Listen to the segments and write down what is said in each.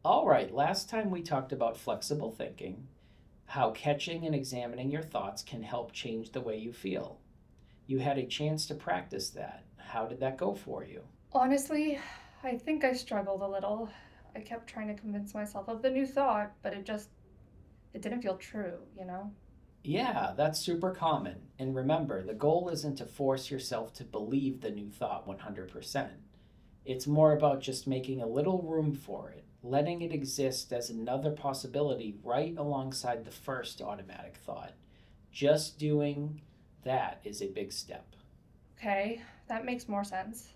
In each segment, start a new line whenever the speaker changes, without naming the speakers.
All right, last time we talked about flexible thinking, how catching and examining your thoughts can help change the way you feel. You had a chance to practice that. How did that go for you?
Honestly, I think I struggled a little. I kept trying to convince myself of the new thought, but it didn't feel true?
Yeah, that's super common. And remember, the goal isn't to force yourself to believe the new thought 100%. It's more about just making a little room for it, letting it exist as another possibility right alongside the first automatic thought. Just doing that is a big step.
Okay, that makes more sense.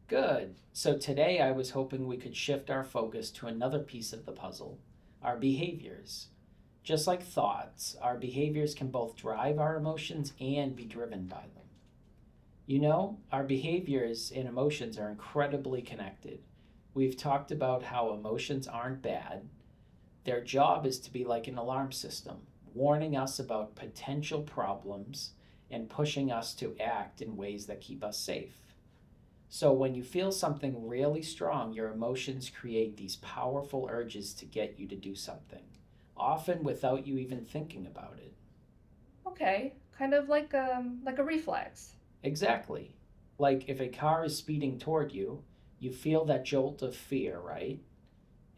Good. So today I was hoping we could shift our focus to another piece of the puzzle, our behaviors. Just like thoughts, our behaviors can both drive our emotions and be driven by them. You know, our behaviors and emotions are incredibly connected. We've talked about how emotions aren't bad. Their job is to be like an alarm system, warning us about potential problems and pushing us to act in ways that keep us safe. So, when you feel something really strong, your emotions create these powerful urges to get you to do something, often without you even thinking about it.
Okay, kind of like a reflex.
Exactly. Like if a car is speeding toward you, you feel that jolt of fear, right?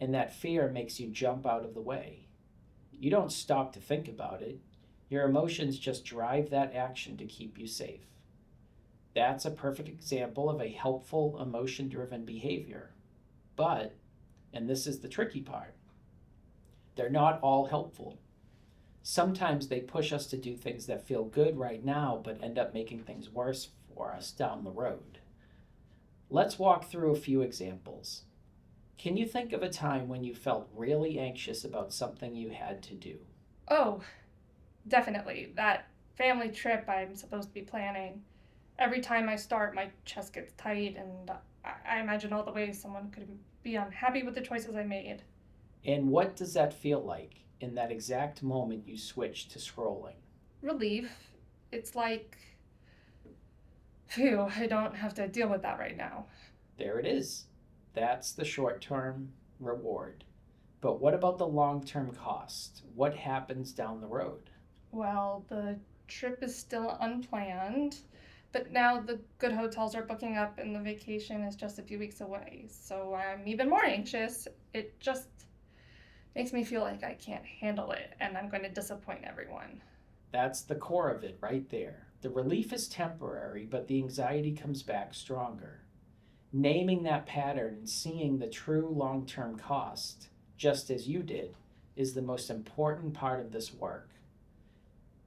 And that fear makes you jump out of the way. You don't stop to think about it. Your emotions just drive that action to keep you safe. That's a perfect example of a helpful emotion driven behavior. But, and this is the tricky part, they're not all helpful. Sometimes they push us to do things that feel good right now but end up making things worse for us down the road. Let's walk through a few examples. Can you think of a time when you felt really anxious about something you had to do?
Oh, definitely. That family trip I'm supposed to be planning. Every time I start, my chest gets tight, and I imagine all the ways someone could be unhappy with the choices I made.
And what does that feel like in that exact moment you switch to scrolling?
Relief. It's like, phew, I don't have to deal with that right now.
There it is. That's the short term reward. But what about the long term cost? What happens down the road?
Well, the trip is still unplanned, but now the good hotels are booking up and the vacation is just a few weeks away. So I'm even more anxious. It just makes me feel like I can't handle it and I'm going to disappoint everyone.
That's the core of it right there. The relief is temporary, but the anxiety comes back stronger. Naming that pattern and seeing the true long term cost, just as you did, is the most important part of this work.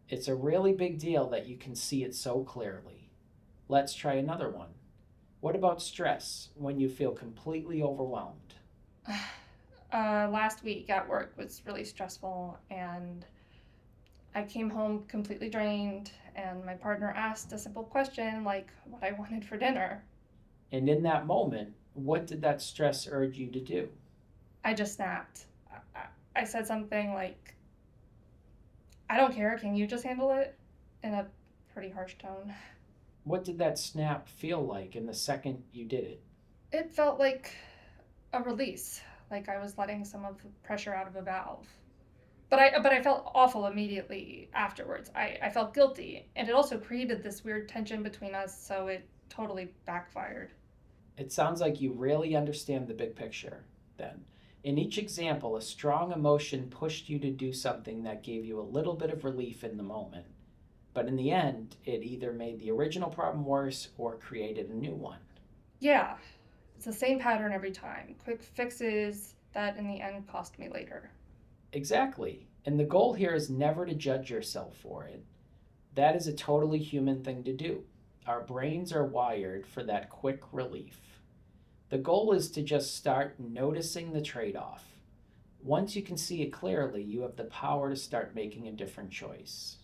It's a really big deal that you can see it so clearly. Let's try another one. What about stress when you feel completely overwhelmed?
Last week at work was really stressful and I came home completely drained, and my partner asked a simple question like what I wanted for dinner.
And in that moment, what did that stress urge you to do?
I just snapped. I said something like, I don't care, can you just handle it? In a pretty harsh tone.
What did that snap feel like in the second you did it?
It felt like a release, like I was letting some of the pressure out of a valve. But I felt awful immediately afterwards. I felt guilty, and it also created this weird tension between us, so it totally backfired.
It sounds like you really understand the big picture, then. In each example, a strong emotion pushed you to do something that gave you a little bit of relief in the moment. But in the end, it either made the original problem worse or created a new one.
Yeah, it's the same pattern every time. Quick fixes that in the end cost me later.
Exactly. And the goal here is never to judge yourself for it. That is a totally human thing to do. Our brains are wired for that quick relief. The goal is to just start noticing the trade off. Once you can see it clearly, you have the power to start making a different choice.